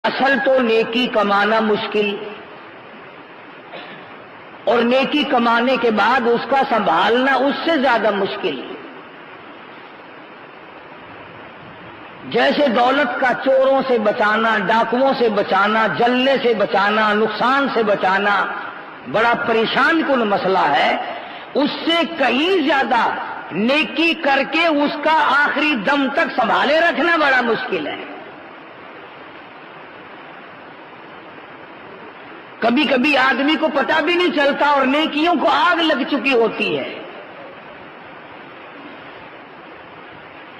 اصل تو نیکی کمانا مشکل، اور نیکی کمانے کے بعد اس کا سنبھالنا اس سے زیادہ مشکل۔ جیسے دولت کا چوروں سے بچانا، ڈاکوؤں سے بچانا، جلنے سے بچانا، نقصان سے بچانا بڑا پریشان کن مسئلہ ہے، اس سے کہیں زیادہ نیکی کر کے اس کا آخری دم تک سنبھالے رکھنا بڑا مشکل ہے۔ کبھی کبھی آدمی کو پتہ بھی نہیں چلتا اور نیکیوں کو آگ لگ چکی ہوتی ہے۔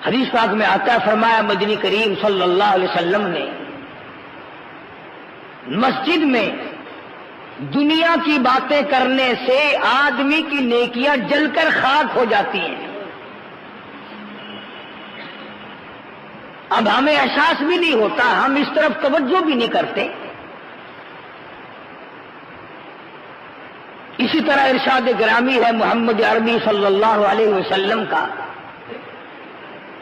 حدیث پاک میں آتا ہے، فرمایا مدنی کریم صلی اللہ علیہ وسلم نے، مسجد میں دنیا کی باتیں کرنے سے آدمی کی نیکیاں جل کر خاک ہو جاتی ہیں۔ اب ہمیں احساس بھی نہیں ہوتا، ہم اس طرف توجہ بھی نہیں کرتے۔ اسی طرح ارشاد گرامی ہے محمد عربی صلی اللہ علیہ وسلم کا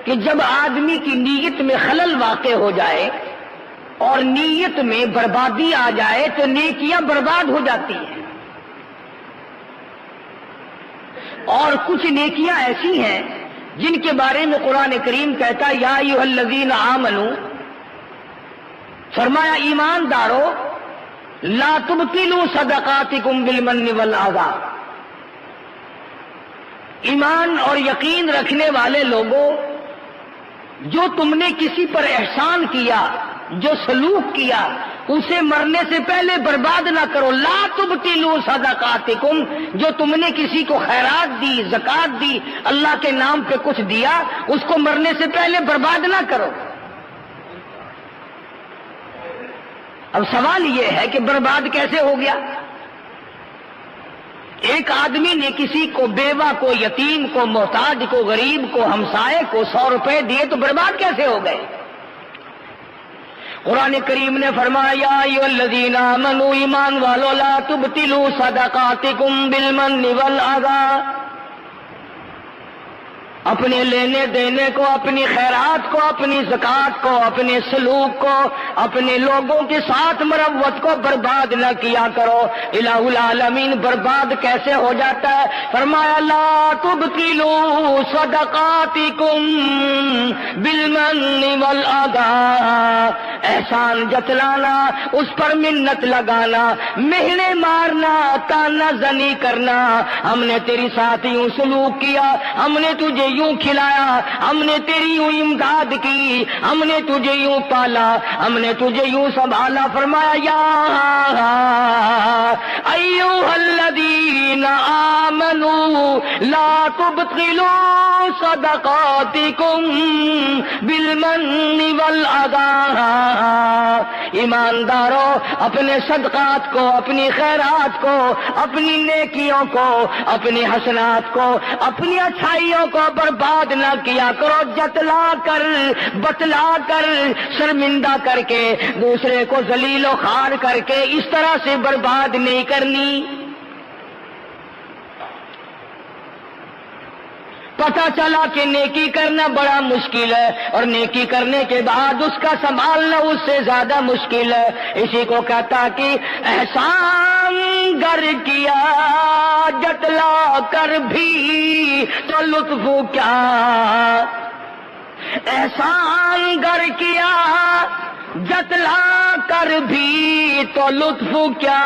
کہ جب آدمی کی نیت میں خلل واقع ہو جائے اور نیت میں بربادی آ جائے تو نیکیاں برباد ہو جاتی ہیں۔ اور کچھ نیکیاں ایسی ہیں جن کے بارے میں قرآن کریم کہتا یا ایھا الذین آمنو، فرمایا ایماندارو، لا تبطلوا صدقاتکم بالمن والعذا، ایمان اور یقین رکھنے والے لوگوں، جو تم نے کسی پر احسان کیا، جو سلوک کیا، اسے مرنے سے پہلے برباد نہ کرو۔ لا تبطلوا صدقاتکم، جو تم نے کسی کو خیرات دی، زکات دی، اللہ کے نام پہ کچھ دیا، اس کو مرنے سے پہلے برباد نہ کرو۔ اب سوال یہ ہے کہ برباد کیسے ہو گیا؟ ایک آدمی نے کسی کو، بیوہ کو، یتیم کو، محتاج کو، غریب کو، ہمسائے کو 100 روپے دیے تو برباد کیسے ہو گئے؟ قرآن کریم نے فرمایا یا ایھا الذین آمنوا، ایمان والو، لا تبطلوا صدقاتکم بالمن والعذا، اپنے لینے دینے کو، اپنی خیرات کو، اپنی زکات کو، اپنے سلوک کو، اپنے لوگوں کے ساتھ مروت کو برباد نہ کیا کرو۔ الہ العالمین برباد کیسے ہو جاتا ہے؟ فرمایا لا تبطلوا صدقاتکم بالمن والعذا، احسان جتلانا، اس پر منت لگانا، مہنے مارنا، تانا زنی کرنا، ہم نے تیری ساتھ یوں سلوک کیا، ہم نے تجھے یوں کھلایا، ہم نے تیری یوں امداد کی، ہم نے تجھے یوں پالا، ہم نے تجھے یوں سنبھالا۔ فرمایا یا ایھا الذین آمنوا لا تبطلوا صدقاتکم بالمن والعذا، ایمانداروں، اپنے صدقات کو، اپنی خیرات کو، اپنی نیکیوں کو، اپنی حسنات کو، اپنی اچھائیوں کو برباد نہ کیا کرو، جتلا کر، بتلا کر، شرمندہ کر کے، دوسرے کو ذلیل و خوار کر کے اس طرح سے برباد نہیں کرنی۔ پتہ چلا کہ نیکی کرنا بڑا مشکل ہے، اور نیکی کرنے کے بعد اس کا سنبھالنا اس سے زیادہ مشکل ہے۔ اسی کو کہتا کہ احسان گر کیا جتلا کر بھی تو لطف کیا، احسان گر کیا جتلا کر بھی تو لطف کیا،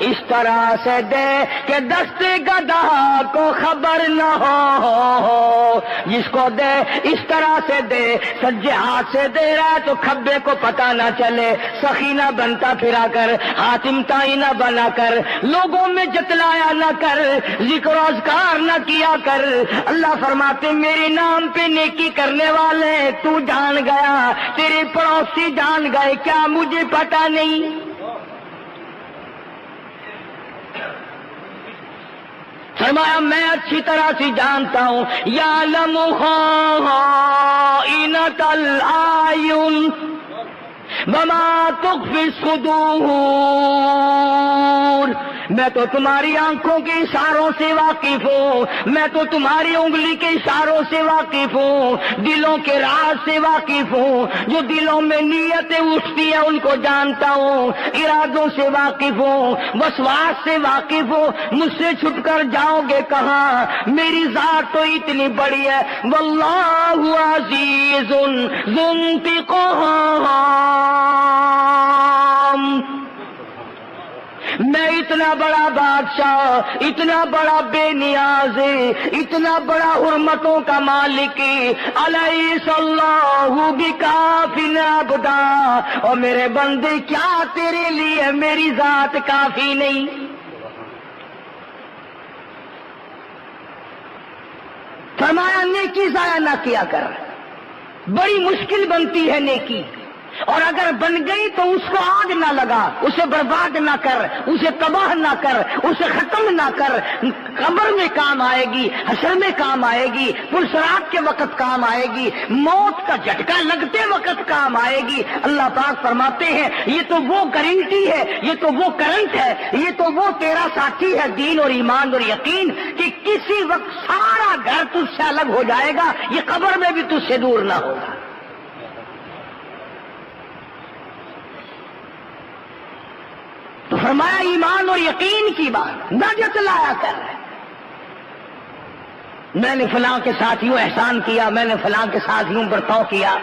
اس طرح سے دے کہ دست گدا کو خبر نہ ہو، جس کو دے اس طرح سے دے، سجے ہاتھ سے دے رہا تو کھبے کو پتہ نہ چلے، سخی نہ بنتا پھرا کر، حاتم تائی نہ بنا کر، لوگوں میں جتلایا نہ کر، ذکر و اذکار نہ کیا کر۔ اللہ فرماتے میرے نام پہ نیکی کرنے والے تو جان گیا، تیرے پڑوسی جان گئے، کیا مجھے پتا نہیں؟ فرمایا میں اچھی طرح سے جانتا ہوں، یعلم خائنۃ الاعین، وما تخفی الصدور، میں تو تمہاری آنکھوں کے اشاروں سے واقف ہوں، میں تو تمہاری انگلی کے اشاروں سے واقف ہوں، دلوں کے راز سے واقف ہوں، جو دلوں میں نیتیں اٹھتی ہیں ان کو جانتا ہوں، ارادوں سے واقف ہوں، وسواس سے واقف ہوں، مجھ سے چھپ کر جاؤ گے کہاں؟ میری ذات تو اتنی بڑی ہے، واللہ عزیز ذو انتقام، میں اتنا بڑا بادشاہ، اتنا بڑا بے نیاز، اتنا بڑا حرمتوں کا مالک، الیس اللہ بکاف عبدا، اور میرے بندے کیا تیرے لیے میری ذات کافی نہیں؟ فرمایا نیکی ضائع نہ کیا کر، بڑی مشکل بنتی ہے نیکی، اور اگر بن گئی تو اس کو آگ نہ لگا، اسے برباد نہ کر، اسے تباہ نہ کر، اسے ختم نہ کر، قبر میں کام آئے گی، حشر میں کام آئے گی، پرسرات کے وقت کام آئے گی، موت کا جھٹکا لگتے وقت کام آئے گی۔ اللہ پاک فرماتے ہیں یہ تو وہ گارنٹی ہے، یہ تو وہ کرنٹ ہے، یہ تو وہ تیرا ساتھی ہے دین اور ایمان اور یقین، کہ کسی وقت سارا گھر تجھ سے الگ ہو جائے گا، یہ قبر میں بھی تجھ سے دور نہ ہوگا۔ تو فرمایا ایمان اور یقین کی بات نہ جتلایا کر، میں نے فلاں کے ساتھ یوں احسان کیا، میں نے فلاں کے ساتھ یوں برتاؤ کیا۔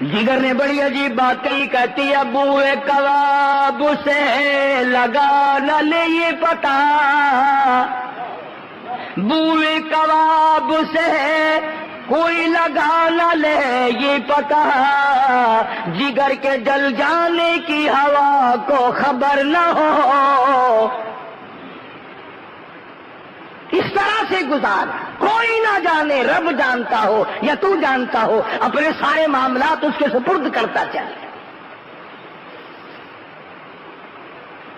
جگر نے بڑی عجیب بات کہی، کہتی ہے بوئے کباب سے لگا نہ لے یہ پتا، بوئے کباب سے کوئی لگا نہ لے یہ پتا، جگر کے جل جانے کی ہوا کو خبر نہ ہو، اس طرح سے گزار، کوئی نہ جانے، رب جانتا ہو یا تو جانتا ہو، اپنے سارے معاملات اس کے سپرد کرتا چل۔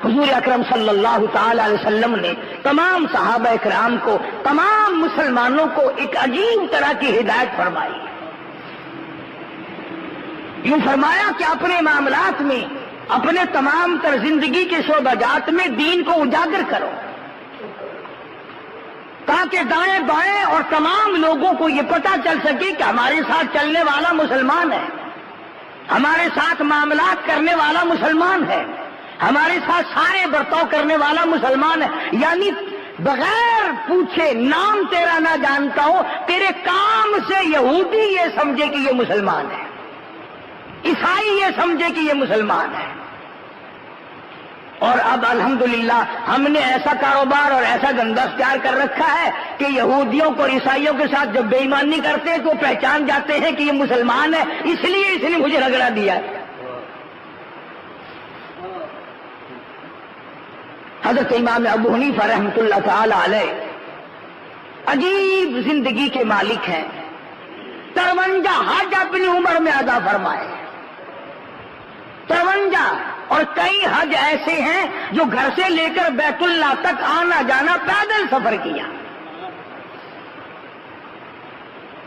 حضور اکرم صلی اللہ تعالی علیہ وسلم نے تمام صحابہ کرام کو، تمام مسلمانوں کو ایک عجیب طرح کی ہدایت فرمائی، یوں فرمایا کہ اپنے معاملات میں، اپنے تمام تر زندگی کے شعبہ جات میں دین کو اجاگر کرو، تاکہ دائیں بائیں اور تمام لوگوں کو یہ پتہ چل سکے کہ ہمارے ساتھ چلنے والا مسلمان ہے، ہمارے ساتھ معاملات کرنے والا مسلمان ہے، ہمارے ساتھ سارے برتاؤ کرنے والا مسلمان ہے، یعنی بغیر پوچھے نام تیرا نہ جانتا ہو، تیرے کام سے یہودی یہ سمجھے کہ یہ مسلمان ہے، عیسائی یہ سمجھے کہ یہ مسلمان ہے۔ اور اب الحمدللہ ہم نے ایسا کاروبار اور ایسا دھندا اختیار کر رکھا ہے کہ یہودیوں کو اور عیسائیوں کے ساتھ جب بے ایمانی کرتے ہیں تو پہچان جاتے ہیں کہ یہ مسلمان ہے، اس لیے اس نے مجھے رگڑا دیا ہے۔ حضرت امام ابو حنیفہ رحمۃ اللہ تعالی علیہ عجیب زندگی کے مالک ہیں، 53 حج اپنی عمر میں ادا فرمائے، 53، اور کئی حج ایسے ہیں جو گھر سے لے کر بیت اللہ تک آنا جانا پیدل سفر کیا۔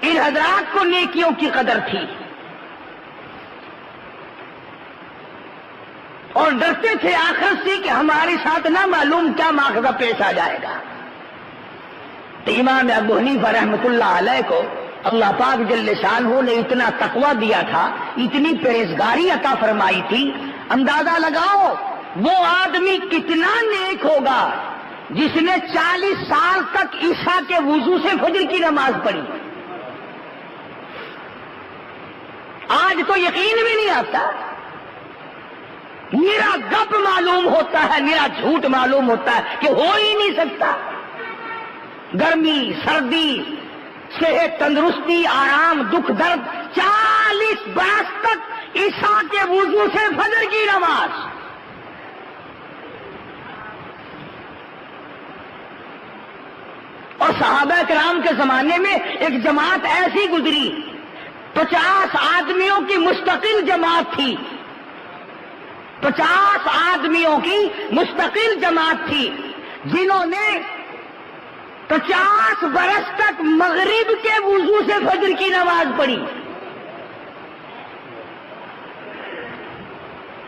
ان حضرات کو نیکیوں کی قدر تھی اور ڈرتے تھے آخرت سے کہ ہمارے ساتھ نہ معلوم کیا مواخذہ پیش آ جائے گا۔ تو امام ابو حنیفہ رحمۃ اللہ علیہ کو اللہ پاک جل شانہ نے اتنا تقویٰ دیا تھا، اتنی پرہیزگاری عطا فرمائی تھی، اندازہ لگاؤ وہ آدمی کتنا نیک ہوگا جس نے 40 سال تک عشاء کے وضو سے فجر کی نماز پڑھی۔ آج تو یقین بھی نہیں آتا، میرا گپ معلوم ہوتا ہے، میرا جھوٹ معلوم ہوتا ہے کہ ہو ہی نہیں سکتا۔ گرمی، سردی، صحت، تندرستی، آرام، دکھ، درد، 40 برس تک عشاء کے وضو سے فجر کی نماز۔ اور صحابہ کرام کے زمانے میں ایک جماعت ایسی گزری، 50 آدمیوں کی مستقل جماعت تھی، 50 آدمیوں کی مستقل جماعت تھی، جنہوں نے 50 برس تک مغرب کے وضو سے فجر کی نماز پڑھی۔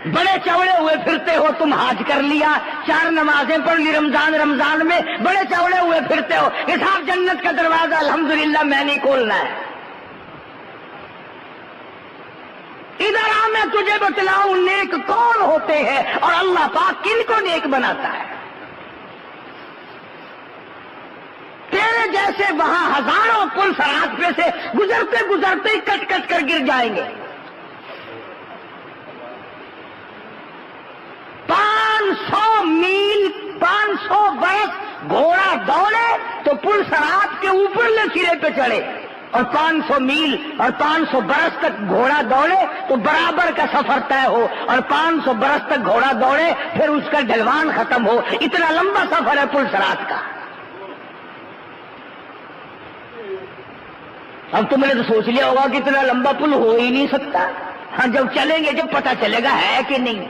بڑے چوڑے ہوئے پھرتے ہو تم، حج کر لیا، 4 نمازیں پڑھ لی رمضان میں، بڑے چوڑے ہوئے پھرتے ہو کہ صاحب جنت کا دروازہ الحمدللہ میں نہیں کھولنا ہے۔ ادھر آ میں تجھے بتلاؤں نیک کون ہوتے ہیں اور اللہ پاک کن کو نیک بناتا ہے۔ تیرے جیسے وہاں ہزاروں پل صراط پہ سے گزرتے گزرتے کٹ کٹ کر گر جائیں گے۔ 500 میل 500 برس گھوڑا دوڑے تو پل صراط کے اوپرلے سرے پہ چڑھے، اور 500 میل اور 500 برس تک گھوڑا دوڑے تو برابر کا سفر طے ہو، اور 500 برس تک گھوڑا دوڑے پھر اس کا ڈھلوان ختم ہو۔ اتنا لمبا سفر ہے پل صراط کا۔ اب تم نے تو سوچ لیا ہوگا کہ اتنا لمبا پل ہو ہی نہیں سکتا۔ ہاں جب چلیں گے جب پتہ چلے گا ہے کہ نہیں۔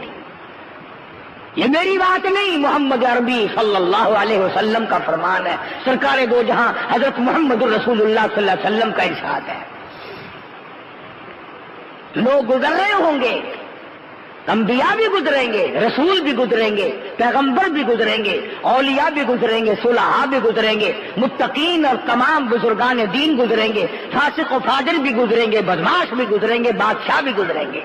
یہ میری بات نہیں، محمد عربی صلی اللہ علیہ وسلم کا فرمان ہے، سرکار دو جہاں حضرت محمد رسول اللہ صلی اللہ علیہ وسلم کا ارشاد ہے۔ لوگ گزر رہے ہوں گے، انبیاء بھی گزریں گے، رسول بھی گزریں گے، پیغمبر بھی گزریں گے، اولیاء بھی گزریں گے، صلحاء بھی گزریں گے، متقین اور تمام بزرگان دین گزریں گے، فاسق و فاجر بھی گزریں گے، بدماش بھی گزریں گے، بادشاہ بھی گزریں گے۔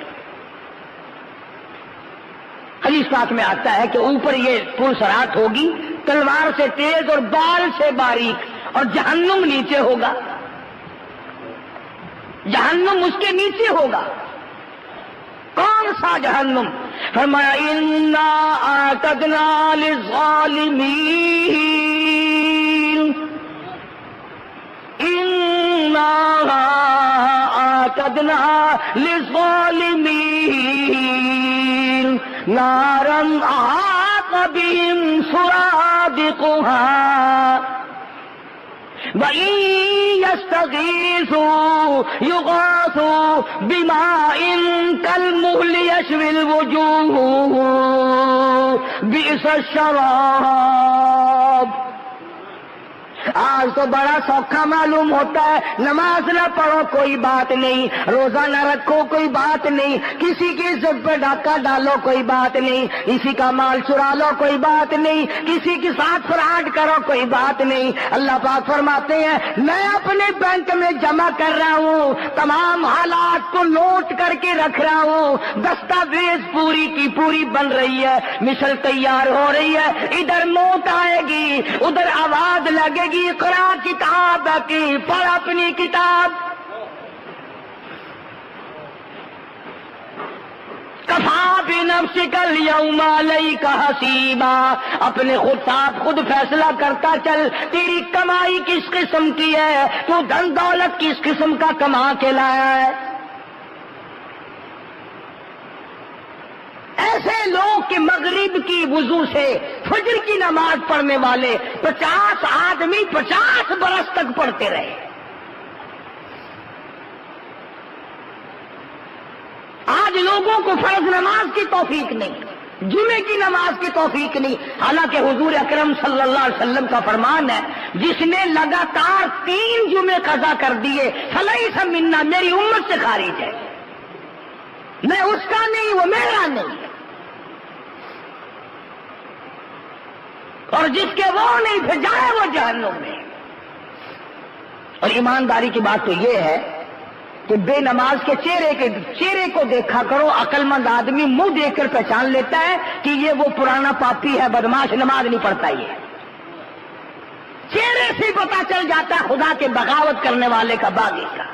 حدیث پاک میں آتا ہے کہ اوپر یہ پل صراط ہوگی تلوار سے تیز اور بال سے باریک، اور جہنم نیچے ہوگا، جہنم اس کے نیچے ہوگا۔ کون سا جہنم؟ فرمایا انا اعتدنا للظالمین، انا اعتدنا للظالمین نارا احاط بهم سرادقها وَإِن يَسْتَغِيثُوا يُغَاثُوا بِمَاءٍ كَالْمُهْلِ يَشْوِي الْوُجُوهُ بِئْسَ الشَّرَابُ۔ آج تو بڑا سوکھا معلوم ہوتا ہے، نماز نہ پڑھو کوئی بات نہیں، روزہ نہ رکھو کوئی بات نہیں، کسی کی عزت پہ ڈاکہ ڈالو کوئی بات نہیں، کسی کا مال چرا لو کوئی بات نہیں، کسی کے ساتھ فراڈ کرو کوئی بات نہیں۔ اللہ پاک فرماتے ہیں میں اپنے بینک میں جمع کر رہا ہوں، تمام حالات کو نوٹ کر کے رکھ رہا ہوں، دستاویز پوری کی پوری بن رہی ہے، مثل تیار ہو رہی ہے، ادھر نوٹ آئے گی ادھر آواز لگے گی اقرا کتاب کی، پڑھ اپنی کتاب۔ کفا بنفسک الیوم علیک حسیبا، اپنے خود ساتھ خود فیصلہ کرتا چل، تیری کمائی کس قسم کی ہے، تو دھن دولت کس قسم کا کما کے لایا ہے۔ ایسے لوگ کہ مغرب کی وضو سے فجر کی نماز پڑھنے والے 50 آدمی 50 برس تک پڑھتے رہے۔ آج لوگوں کو فرض نماز کی توفیق نہیں، جمعے کی نماز کی توفیق نہیں، حالانکہ حضور اکرم صلی اللہ علیہ وسلم کا فرمان ہے جس نے لگاتار 3 جمعے قضا کر دیے فلیس منا، میری امت سے خارج ہے، میں اس کا نہیں وہ میرا نہیں، اور جس کے وہ نہیں پھر جائے وہ جہنم میں۔ اور ایمانداری کی بات تو یہ ہے کہ بے نماز کے چہرے کو دیکھا کرو، عقل مند آدمی منہ دیکھ کر پہچان لیتا ہے کہ یہ وہ پرانا پاپی ہے، بدماش، نماز نہیں پڑھتا، یہ چہرے سے پتا چل جاتا ہے خدا کے بغاوت کرنے والے کا باغی کا۔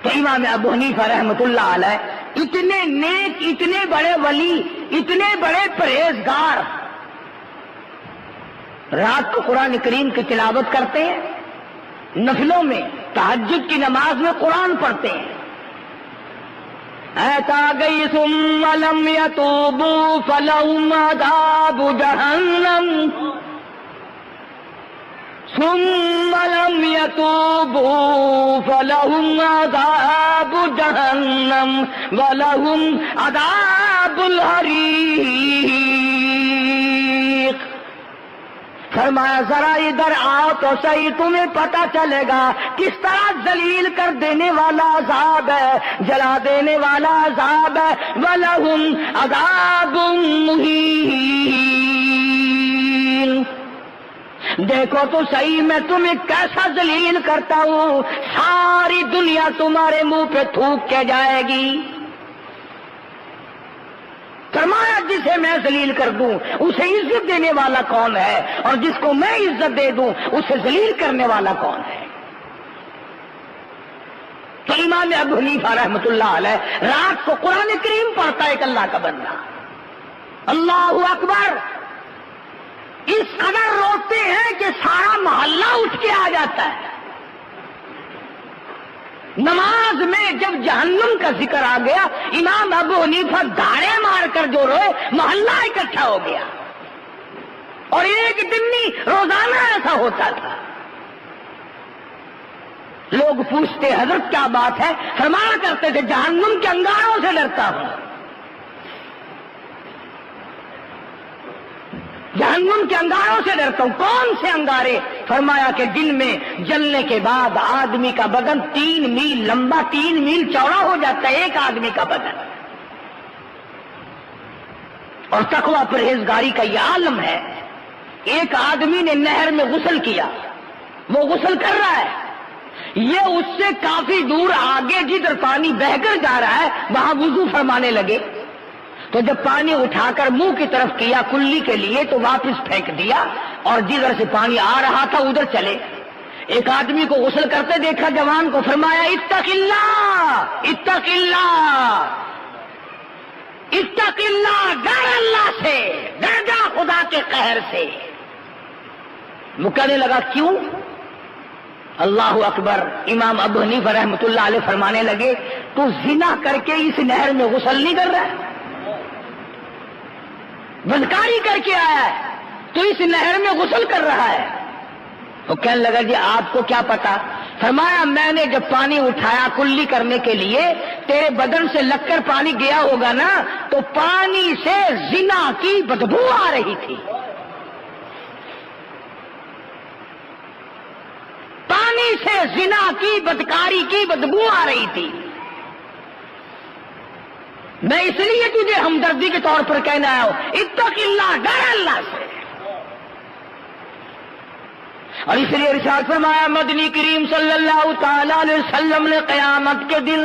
تو امام ابو حنیفہ رحمۃ اللہ علیہ اتنے نیک، اتنے بڑے ولی، اتنے بڑے پرہیزگار، رات کو قرآن کریم کی تلاوت کرتے ہیں، نفلوں میں تہجد کی نماز میں قرآن پڑھتے ہیں۔ ایتا گئی ثم لم یتوبوا فلہم عذاب جہنم، ثم لم يتوبوا فلهم عذاب جهنم ولهم عذاب الحريق۔ فرمایا ذرا ادھر آؤ تو صحیح، تمہیں پتہ چلے گا کس طرح ذلیل کر دینے والا عذاب ہے، جلا دینے والا عذاب ہے۔ وَلَهُمْ عَذَابٌ مُّهِينٌ۔ دیکھو تو صحیح میں تمہیں کیسا ذلیل کرتا ہوں، ساری دنیا تمہارے منہ پہ تھوک کے جائے گی۔ فرمایا جسے میں ذلیل کر دوں اسے عزت دینے والا کون ہے، اور جس کو میں عزت دے دوں اسے ذلیل کرنے والا کون ہے؟ تو امام ابو حنیفہ رحمۃ اللہ علیہ رات کو قرآن کریم پڑھتا ہے ایک اللہ کا بندہ، اللہ اکبر، اس قدر روتے ہیں کہ سارا محلہ اٹھ کے آ جاتا ہے۔ نماز میں جب جہنم کا ذکر آ گیا امام ابو حنیفہ دھاڑے مار کر جو روئے، محلہ اکٹھا ہو گیا، اور ایک دن نہیں روزانہ ایسا ہوتا تھا۔ لوگ پوچھتے حضرت کیا بات ہے؟ فرمایا کرتے تھے جہنم کے انگاروں سے ڈرتا ہوں، جہنم کے انگاروں سے ڈرتا ہوں۔ کون سے انگارے؟ فرمایا کہ دن میں جلنے کے بعد آدمی کا بدن 3 میل لمبا 3 میل چوڑا ہو جاتا ہے، ایک آدمی کا بدن۔ اور تقویٰ پرہیزگاری کا یہ عالم ہے۔ ایک آدمی نے نہر میں غسل کیا، وہ غسل کر رہا ہے، یہ اس سے کافی دور آگے جدھر پانی بہہ کر جا رہا ہے وہاں وضو فرمانے لگے، تو جب پانی اٹھا کر منہ کی طرف کیا کلی کے لیے تو واپس پھینک دیا، اور جدھر سے پانی آ رہا تھا ادھر چلے۔ ایک آدمی کو غسل کرتے دیکھا جوان کو، فرمایا اتق اللہ اتق اللہ اتق اللہ، ڈر اللہ سے، ڈر جا خدا کے قہر سے۔ وہ کہنے لگا کیوں؟ اللہ اکبر، امام ابو حنیفہ رحمۃ اللہ علیہ فرمانے لگے تو زنا کر کے اس نہر میں غسل نہیں کر رہا ہے، بدکاری کر کے آیا ہے تو اس نہر میں غسل کر رہا ہے۔ وہ کہنے لگا جی آپ کو کیا پتا؟ فرمایا میں نے جب پانی اٹھایا کلی کرنے کے لیے تیرے بدن سے لگ کر پانی گیا ہوگا نا، تو پانی سے زنا کی بدبو آ رہی تھی، پانی سے زنا کی بدکاری کی بدبو آ رہی تھی۔ میں اس لیے تجھے ہمدردی کے طور پر کہنا آیا ہوں اتق اللہ، ڈر اللہ سے۔ اور اس لیے ارشاد فرمایا مدنی کریم صلی اللہ تعالی علیہ وسلم نے قیامت کے دن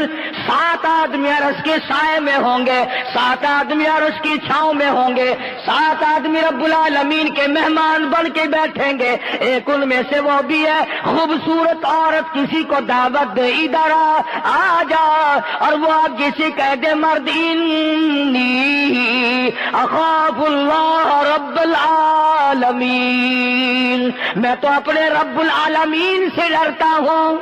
7 آدمی عرش کے سائے میں ہوں گے، 7 آدمی عرش کی چھاؤں میں ہوں گے، 7 آدمی رب العالمین کے مہمان بن کے بیٹھیں گے۔ ایک ان میں سے وہ بھی ہے خوبصورت عورت، کسی کو دعوت دے ادھر آ جا، اور وہ آگے سے کہہ دے مرد انی اخاف اللہ رب العالمین، میں تو اپنے رب العالمین سے ڈرتا ہوں۔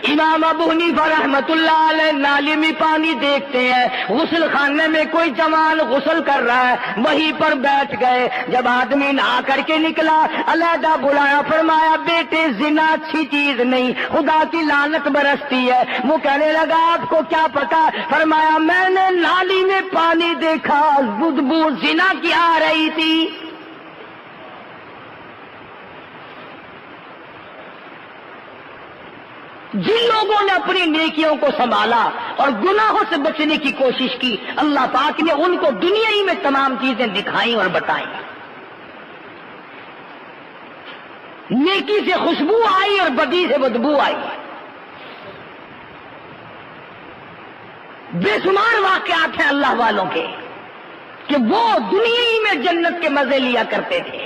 امام ابو حنیفہ رحمت اللہ علیہ نالی میں پانی دیکھتے ہیں، غسل خانے میں کوئی جوان غسل کر رہا ہے، وہیں پر بیٹھ گئے۔ جب آدمی نہا کر کے نکلا علیحدہ بلایا، فرمایا بیٹے زنا اچھی چیز نہیں، خدا کی لعنت برستی ہے۔ وہ کہنے لگا آپ کو کیا پتا؟ فرمایا میں نے نالی میں پانی دیکھا، بدبو زنا کی آ رہی تھی۔ جن لوگوں نے اپنی نیکیوں کو سنبھالا اور گناہوں سے بچنے کی کوشش کی، اللہ پاک نے ان کو دنیا ہی میں تمام چیزیں دکھائیں اور بتائیں۔ نیکی سے خوشبو آئی اور بدی سے بدبو آئی۔ بے شمار واقعات ہیں اللہ والوں کے کہ وہ دنیا ہی میں جنت کے مزے لیا کرتے تھے،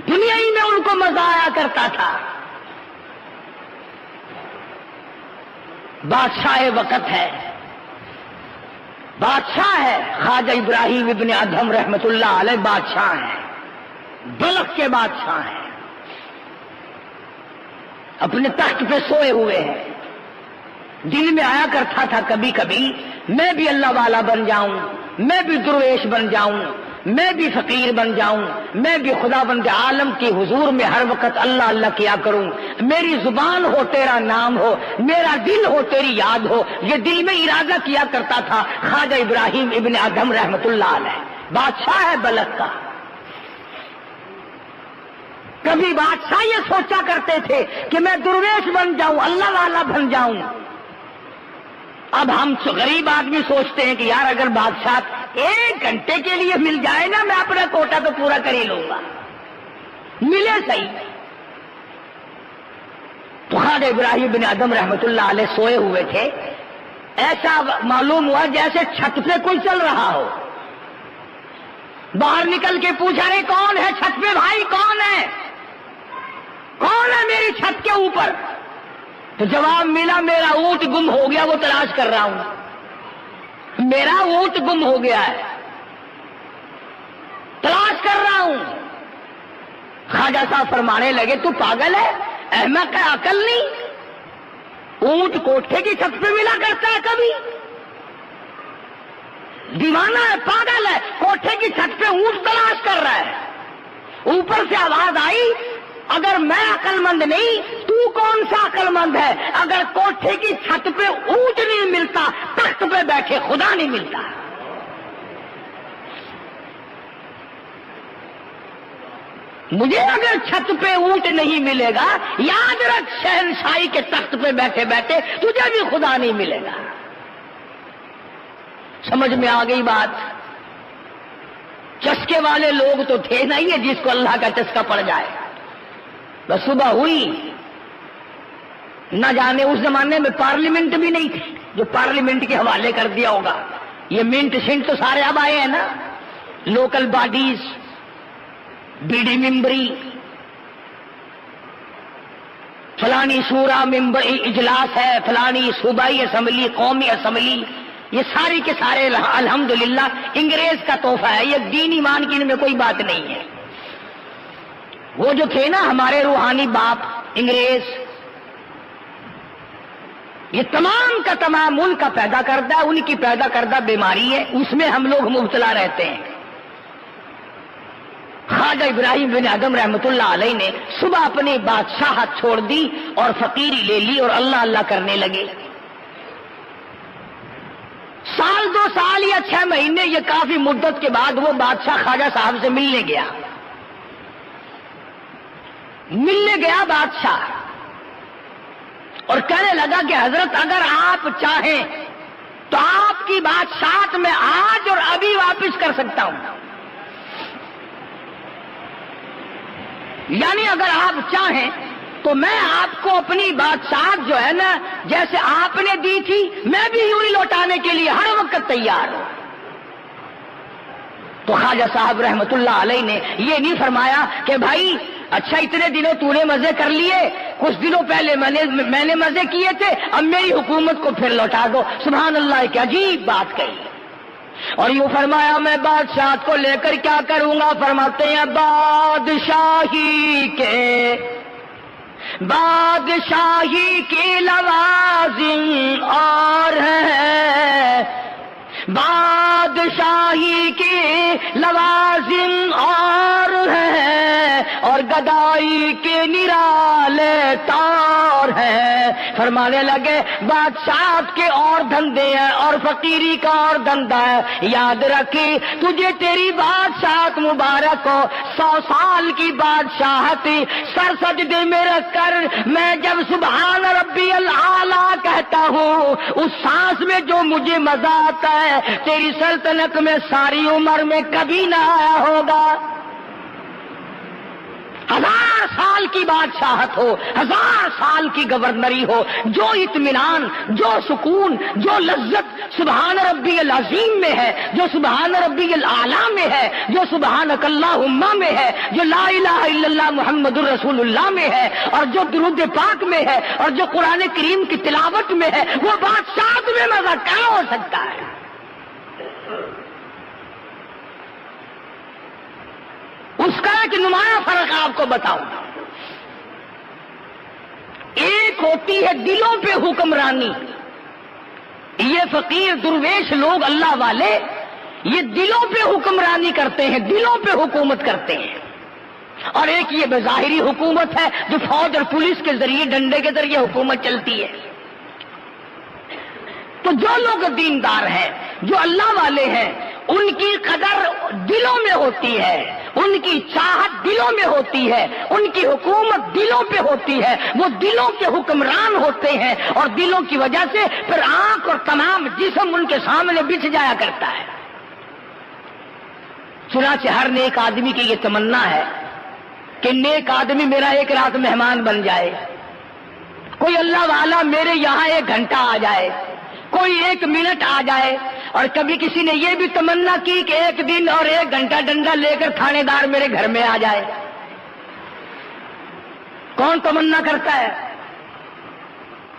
دنیا ہی میں ان کو مزہ آیا کرتا تھا۔ بادشاہ وقت ہے، بادشاہ ہے خواجہ ابراہیم ابن ادہم رحمت اللہ علیہ، بادشاہ ہیں، بلخ کے بادشاہ ہیں، اپنے تخت پہ سوئے ہوئے ہیں۔ دل میں آیا کرتا تھا کبھی کبھی میں بھی اللہ والا بن جاؤں، میں بھی درویش بن جاؤں، میں بھی فقیر بن جاؤں، میں بھی خداوند عالم کی حضور میں ہر وقت اللہ اللہ کیا کروں، میری زبان ہو تیرا نام ہو، میرا دل ہو تیری یاد ہو، یہ دل میں ارادہ کیا کرتا تھا خواجہ ابراہیم ابن ادہم رحمت اللہ علیہ، بادشاہ ہے بلخ کا۔ کبھی بادشاہ یہ سوچا کرتے تھے کہ میں درویش بن جاؤں، اللہ والا بن جاؤں۔ اب ہم غریب آدمی سوچتے ہیں کہ یار اگر بادشاہ 1 گھنٹے کے لیے مل جائے نا، میں اپنا کوٹا تو پورا کر ہی لوں گا، ملے صحیح۔ تو خواجہ ابراہیم بن ادہم رحمت اللہ علیہ سوئے ہوئے تھے، ایسا معلوم ہوا جیسے چھت پہ کوئی چل رہا ہو۔ باہر نکل کے پوچھا رہے کون ہے چھت پہ بھائی، کون ہے، کون ہے میری چھت کے اوپر؟ تو جواب ملا میرا اونٹ گم ہو گیا، وہ تلاش کر رہا ہوں، میرا اونٹ گم ہو گیا ہے، تلاش کر رہا ہوں۔ خواجہ صاحب فرمانے لگے تو پاگل ہے، احمق ہے، عقل نہیں؟ اونٹ کوٹھے کی چھت پہ ملا کرتا ہے کبھی؟ دیوانہ ہے، پاگل ہے، کوٹھے کی چھت پہ اونٹ تلاش کر رہا ہے۔ اوپر سے آواز آئی اگر میں عقل مند نہیں تو کون سا عقل مند ہے؟ اگر کوٹھے کی چھت پہ اونٹ نہیں ملتا، تخت پہ بیٹھے خدا نہیں ملتا۔ مجھے اگر چھت پہ اونٹ نہیں ملے گا، یاد رکھ شہنشاہی کے تخت پہ بیٹھے بیٹھے تجھے بھی خدا نہیں ملے گا۔ سمجھ میں آ گئی بات؟ چسکے والے لوگ تو تھے نہیں ہے جس کو اللہ کا چسکا پڑ جائے۔ بس صبح ہوئی، نہ جانے اس زمانے میں پارلیمنٹ بھی نہیں تھی جو پارلیمنٹ کے حوالے کر دیا ہوگا، یہ منٹ شنٹ تو سارے اب آئے ہیں نا، لوکل باڈیز، بی ڈی ممبری، فلانی شورا ممبر اجلاس ہے، فلانی صوبائی اسمبلی، قومی اسمبلی، یہ ساری کے سارے الحمدللہ انگریز کا تحفہ ہے، یہ دین ایمان کی ان میں کوئی بات نہیں ہے۔ وہ جو تھے نا ہمارے روحانی باپ انگریز، یہ تمام کا تمام ان کا پیدا کردہ، ان کی پیدا کردہ بیماری ہے، اس میں ہم لوگ مبتلا رہتے ہیں۔ خواجہ ابراہیم بن ادہم رحمت اللہ علیہ نے صبح اپنی بادشاہت چھوڑ دی اور فقیری لے لی اور اللہ اللہ کرنے لگے۔ سال 2 سال یا 6 مہینے، یہ کافی مدت کے بعد وہ بادشاہ خواجہ صاحب سے ملنے گیا۔ بادشاہ اور کہنے لگا کہ حضرت اگر آپ چاہیں تو آپ کی بادشاہت میں آج اور ابھی واپس کر سکتا ہوں، یعنی اگر آپ چاہیں تو میں آپ کو اپنی بادشاہت جو ہے نا جیسے آپ نے دی تھی میں بھی یوں ہی لوٹانے کے لیے ہر وقت تیار ہوں۔ تو خواجہ صاحب رحمت اللہ علیہ نے یہ نہیں فرمایا کہ بھائی اچھا اتنے دنوں تو نے مزے کر لیے، کچھ دنوں پہلے میں نے مزے کیے تھے، اب میری حکومت کو پھر لوٹا دو۔ سبحان اللہ، کیا عجیب بات کہی۔ اور یوں فرمایا میں بادشاہت کو لے کر کیا کروں گا؟ فرماتے ہیں بادشاہی کے لوازم اور ہے، بادشاہی کے لوازم اور ہیں اور گدائی کے نرالے طور ہیں۔ فرمانے لگے بادشاہت کے اور دھندے ہیں اور فقیری کا اور دھندا ہے، یاد رکھی تجھے تیری بادشاہت مبارک ہو 100 سال کی بادشاہت سر سجدے میں رکھ کر میں جب سبحان ربی الاعلیٰ کہتا ہوں اس سانس میں جو مجھے مزہ آتا ہے تیری سلطنت میں ساری عمر میں کبھی نہ آیا ہوگا۔ 1000 سال کی بادشاہت ہو، 1000 سال کی گورنری ہو، جو اطمینان، جو سکون، جو لذت سبحان ربی العظیم میں ہے، جو سبحان ربی الاعلیٰ میں ہے، جو سبحانک اللہم میں ہے، جو لا الہ الا اللہ محمد الرسول اللہ میں ہے، اور جو درود پاک میں ہے، اور جو قرآن کریم کی تلاوت میں ہے، وہ بادشاہت میں مزہ کیا ہو سکتا ہے؟ اس کا ایک نمایاں فرق آپ کو بتاؤں۔ ایک ہوتی ہے دلوں پہ حکمرانی، یہ فقیر درویش لوگ اللہ والے یہ دلوں پہ حکمرانی کرتے ہیں، دلوں پہ حکومت کرتے ہیں، اور ایک یہ بظاہری حکومت ہے جو فوج اور پولیس کے ذریعے ڈنڈے کے ذریعے حکومت چلتی ہے۔ تو جو لوگ دیندار ہیں، جو اللہ والے ہیں، ان کی قدر دلوں میں ہوتی ہے، ان کی چاہت دلوں میں ہوتی ہے، ان کی حکومت دلوں پہ ہوتی ہے، وہ دلوں کے حکمران ہوتے ہیں، اور دلوں کی وجہ سے پھر آنکھ اور تمام جسم ان کے سامنے بچھ جایا کرتا ہے۔ چنانچہ ہر نیک آدمی کی یہ تمنا ہے کہ نیک آدمی میرا ایک رات مہمان بن جائے، کوئی اللہ والا میرے یہاں 1 گھنٹہ آ جائے، کوئی 1 منٹ آ جائے۔ اور کبھی کسی نے یہ بھی تمنا کی کہ 1 دن اور 1 گھنٹہ ڈنڈا لے کر تھانے دار میرے گھر میں آ جائے۔ کون تمنا کرتا ہے؟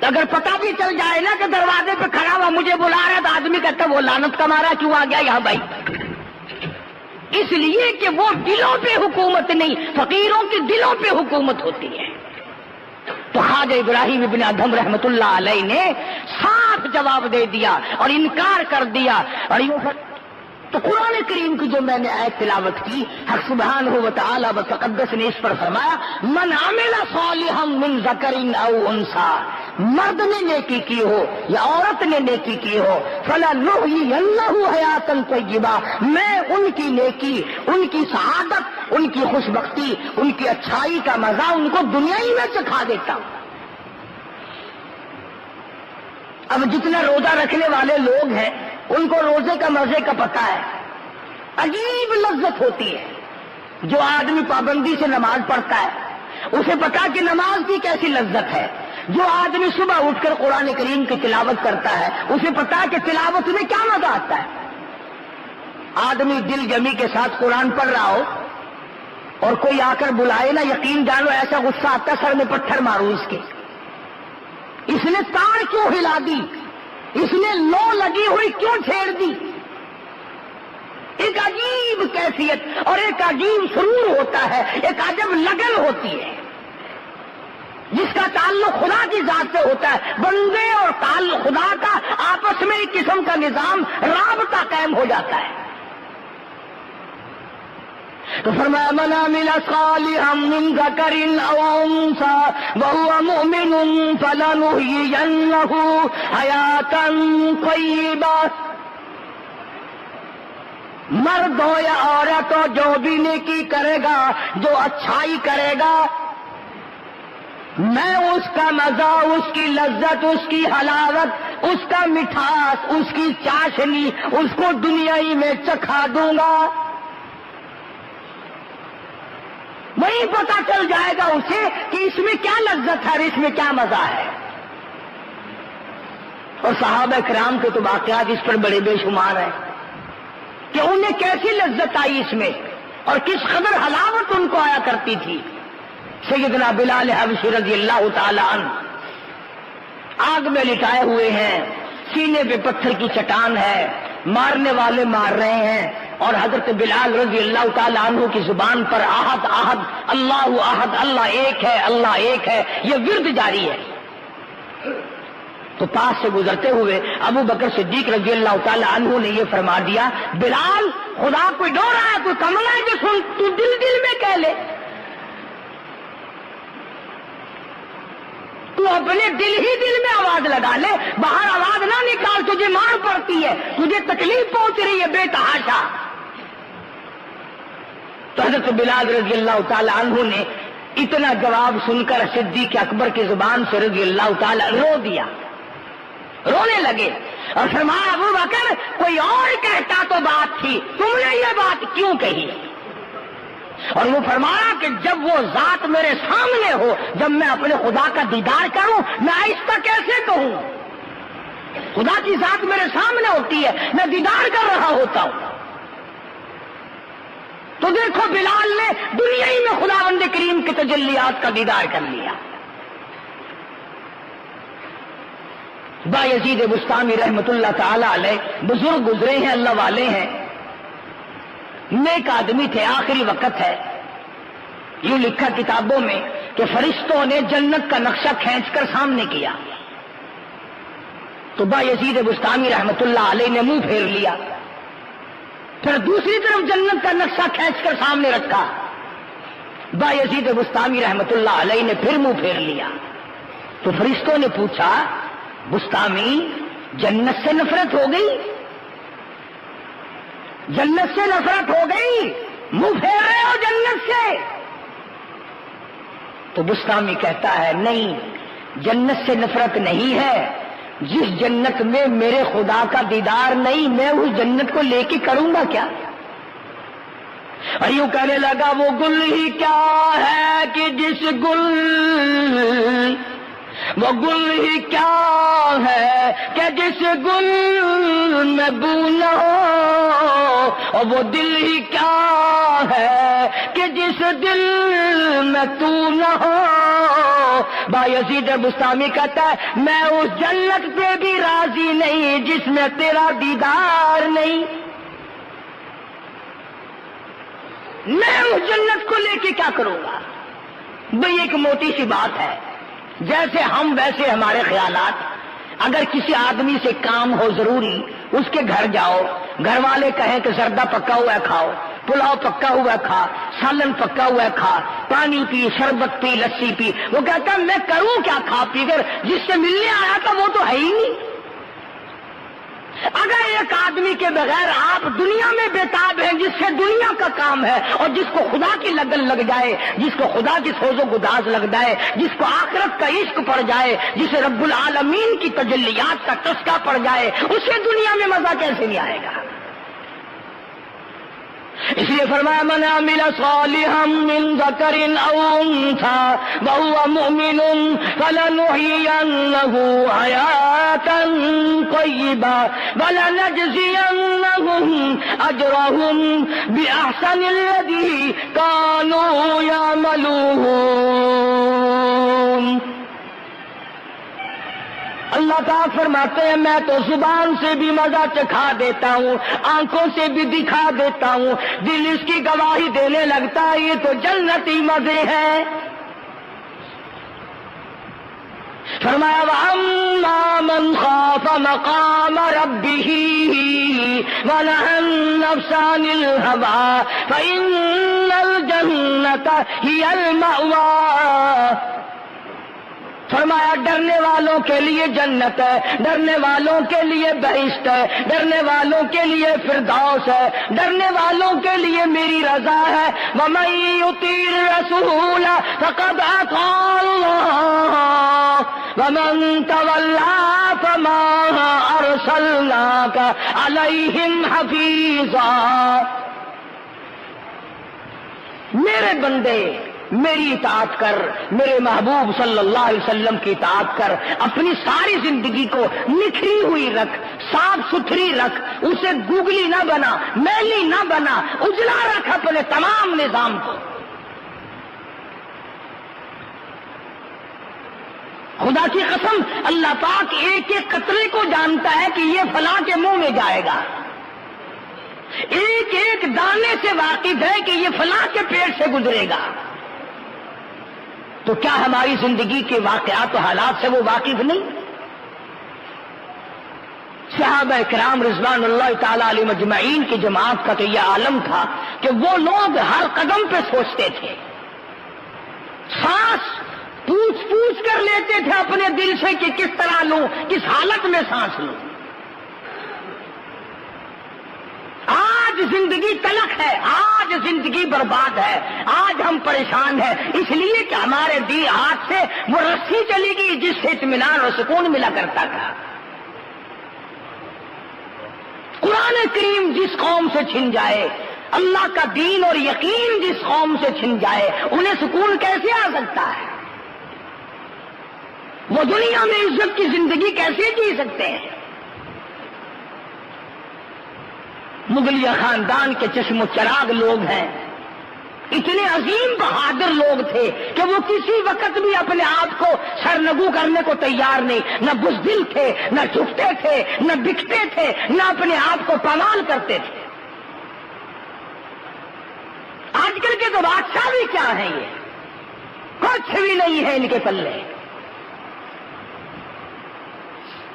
اگر پتہ بھی چل جائے نا کہ دروازے پہ کھڑا ہوا مجھے بلا رہا تو آدمی کہتا وہ لعنت کا مارا کیوں آ گیا یہاں بھائی؟ اس لیے کہ وہ دلوں پہ حکومت نہیں، فقیروں کی دلوں پہ حکومت ہوتی ہے۔ تو خواجہ ابراہیم ابن ادھم رحمت اللہ علیہ نے صاف جواب دے دیا اور انکار کر دیا۔ اور تو قرآن کریم کی جو میں نے آیت تلاوت کی، حق سبحانہ و تعالی و تقدس نے اس پر فرمایا من عمل صالحا من ذکر او انثی، مرد نے نیکی کی ہو یا عورت نے نیکی کی ہو، فلنحیینہ حیاتا طیبہ، میں ان کی نیکی، ان کی سعادت، ان کی خوش بختی، ان کی اچھائی کا مزہ ان کو دنیا ہی میں چکھا دیتا ہوں۔ اب جتنا روزہ رکھنے والے لوگ ہیں ان کو روزے کا مزے کا پتہ ہے، عجیب لذت ہوتی ہے۔ جو آدمی پابندی سے نماز پڑھتا ہے اسے پتا کہ نماز کی کیسی لذت ہے۔ جو آدمی صبح اٹھ کر قرآن کریم کی تلاوت کرتا ہے اسے پتا کہ تلاوت میں کیا مزہ آتا ہے۔ آدمی دل جمی کے ساتھ قرآن پڑھ رہا ہو اور کوئی آ کر بلائے نا، یقین جانو ایسا غصہ آتا ہے سر میں پتھر مارو اس کے، اس نے تار کیوں ہلا دی، اس نے لو لگی ہوئی کیوں چھیڑ دی۔ ایک عجیب کیفیت اور ایک عجیب سرور ہوتا ہے، ایک عجب لگن ہوتی ہے جس کا تعلق خدا کی ذات سے ہوتا ہے۔ بندے اور تعلق خدا کا آپس میں ایک قسم کا نظام، رابطہ قائم ہو جاتا ہے۔ تو فرمایا من عمل صالحا من ذکر او انثی وهو مؤمن فلنحیینہ حیاتا طیبہ، مرد ہو یا عورت ہو جو بھی نیکی کرے گا، جو اچھائی کرے گا، میں اس کا مزہ، اس کی لذت، اس کی حلاوت، اس کا مٹھاس، اس کی چاشنی اس کو دنیا ہی میں چکھا دوں گا۔ وہی پتا چل جائے گا اسے کہ اس میں کیا لذت ہے اور اس میں کیا مزہ ہے۔ اور صحابہ کرام کے تو واقعات اس پر بڑے بے شمار ہیں کہ انہیں کیسی لذت آئی اس میں اور کس قدر حلاوت ان کو آیا کرتی تھی۔ سیدنا بلال حبشی رضی اللہ تعالی عنہ آگ میں لٹائے ہوئے ہیں، سینے پہ پتھر کی چٹان ہے، مارنے والے مار رہے ہیں، اور حضرت بلال رضی اللہ تعالی عنہ کی زبان پر احد احد، اللہ احد، اللہ ایک ہے، اللہ ایک ہے، یہ ورد جاری ہے۔ تو پاس سے گزرتے ہوئے ابو بکر صدیق رضی اللہ تعالی عنہ نے یہ فرما دیا بلال خدا کوئی ڈر رہا ہے، کوئی کملا ہے کہ سن تو دل دل میں کہہ لے، تو اپنے دل ہی دل میں آواز لگا لے، باہر آواز نہ نکال، تجھے مار پڑتی ہے، تجھے تکلیف پہنچ رہی ہے بے تحاشا۔ تو حضرت بلال رضی اللہ تعالی عنہ نے اتنا جواب سن کر صدیق اکبر کی زبان سے رضی اللہ تعالی رو دیا، رونے لگے اور فرمایا ابو بکر کوئی اور کہتا تو بات تھی، تم نے یہ بات کیوں کہی؟ اور وہ فرمایا کہ جب وہ ذات میرے سامنے ہو، جب میں اپنے خدا کا دیدار کروں، میں آہستہ کیسے کہوں؟ خدا کی ذات میرے سامنے ہوتی ہے، میں دیدار کر رہا ہوتا ہوں۔ تو دیکھو بلال نے دنیا ہی میں خداوند کریم کے تجلیات کا دیدار کر لیا۔ بایزید بستامی رحمت اللہ تعالی علیہ بزرگ گزرے ہیں، اللہ والے ہیں، نیک آدمی تھے، آخری وقت ہے۔ یوں لکھا کتابوں میں کہ فرشتوں نے جنت کا نقشہ کھینچ کر سامنے کیا تو بایزید بستامی رحمت اللہ علیہ نے منہ پھیر لیا پھر دوسری طرف جنت کا نقشہ کھینچ کر سامنے رکھا. بایزید بستامی رحمت اللہ علیہ نے پھر منہ پھیر لیا. تو فرشتوں نے پوچھا بستامی جنت سے نفرت ہو گئی؟ جنت سے نفرت ہو گئی؟ منہ پھیر رہے ہو جنت سے؟ تو بستامی کہتا ہے نہیں، جنت سے نفرت نہیں ہے. جس جنت میں میرے خدا کا دیدار نہیں، میں اس جنت کو لے کے کروں گا کیا؟ اور یوں کہنے لگا وہ گل ہی کیا ہے کہ جس گل، وہ گل ہی کیا ہے کہ جس گل میں بو نہ ہو، اور وہ دل ہی کیا ہے کہ جس دل میں تو نہ ہو. بایزید بستامی کہتا ہے میں اس جنت پہ بھی راضی نہیں جس میں تیرا دیدار نہیں. میں اس جنت کو لے کے کیا کروں گا؟ بھئی ایک موٹی سی بات ہے، جیسے ہم ویسے ہمارے خیالات. اگر کسی آدمی سے کام ہو ضروری، اس کے گھر جاؤ، گھر والے کہیں کہ زردہ پکا ہوا ہے کھاؤ، پلاؤ پکا ہوا ہے کھا، سالن پکا ہوا ہے کھا، پانی پی، شربت پی، لسی پی. وہ کہتا ہے میں کروں کیا کھا پی کر، جس سے ملنے آیا تھا وہ تو ہے ہی نہیں. اگر ایک آدمی کے بغیر آپ دنیا میں بےتاب ہیں، جس سے دنیا کا کام ہے، اور جس کو خدا کی لگن لگ جائے، جس کو خدا کی سوز و گداز لگ جائے، جس کو آخرت کا عشق پڑ جائے، جسے رب العالمین کی تجلیات کا چسکا پڑ جائے، اسے دنیا میں مزہ کیسے نہیں آئے گا؟ اس لیے فرمایا من عمل صالحا من ذکر او انثى وهو مؤمن فلنحيينه حياة طيبة ولنجزينهم اجرهم باحسن الذي كانوا يعملون. اللہ تعالیٰ فرماتے ہیں میں تو زبان سے بھی مزہ چکھا دیتا ہوں، آنکھوں سے بھی دکھا دیتا ہوں، دل اس کی گواہی دینے لگتا ہے یہ تو جنتی مزے ہیں. فرمایا وَأَمَّا مَنْ خَافَ مَقَامَ رَبِّهِ وَنَهَى النَّفْسَ عَنِ الْهَوَىٰ فَإِنَّ الْجَنَّةَ هِيَ الْمَأْوَىٰ. فرمایا ڈرنے والوں کے لیے جنت ہے، ڈرنے والوں کے لیے بہشت ہے، ڈرنے والوں کے لیے فردوس ہے، ڈرنے والوں کے لیے میری رضا ہے. وَمَن يُطِعِ الرَّسُولَ فَقَدْ أَطَاعَ اللَّهَ وَمَن تَوَلَّىٰ فَمَا أَرْسَلْنَاكَ عَلَيْهِمْ حَفِيظًا. میرے بندے میری اطاعت کر، میرے محبوب صلی اللہ علیہ وسلم کی اطاعت کر، اپنی ساری زندگی کو نکھری ہوئی رکھ، صاف ستھری رکھ، اسے گوگلی نہ بنا، میلی نہ بنا، اجلا رکھ اپنے تمام نظام کو. خدا کی قسم اللہ پاک ایک ایک قطرے کو جانتا ہے کہ یہ فلاں کے منہ میں جائے گا، ایک ایک دانے سے واقف ہے کہ یہ فلاں کے پیٹ سے گزرے گا. تو کیا ہماری زندگی کے واقعات و حالات سے وہ واقف نہیں؟ صحابہ کرام رضوان اللہ تعالی علیہ مجمعین کی جماعت کا تو یہ عالم تھا کہ وہ لوگ ہر قدم پہ سوچتے تھے، سانس پوچھ کر لیتے تھے اپنے دل سے کہ کس طرح لوں، کس حالت میں سانس لوں. آج زندگی تلخ ہے، آج زندگی برباد ہے، آج ہم پریشان ہیں اس لیے کہ ہمارے دی ہاتھ سے وہ رسی چلی گئی جس سے اطمینان اور سکون ملا کرتا تھا. قرآن کریم جس قوم سے چھن جائے، اللہ کا دین اور یقین جس قوم سے چھن جائے، انہیں سکون کیسے آ سکتا ہے؟ وہ دنیا میں عزت کی زندگی کیسے جی سکتے ہیں؟ مغلیہ خاندان کے چشم و چراغ لوگ ہیں، اتنے عظیم بہادر لوگ تھے کہ وہ کسی وقت بھی اپنے آپ کو سرنگو کرنے کو تیار نہیں، نہ بزدل تھے، نہ جھکتے تھے، نہ بکتے تھے، نہ اپنے آپ کو پامال کرتے تھے. آج کل کے تو بادشاہ بھی کیا ہیں، یہ کچھ بھی نہیں ہے ان کے پلے.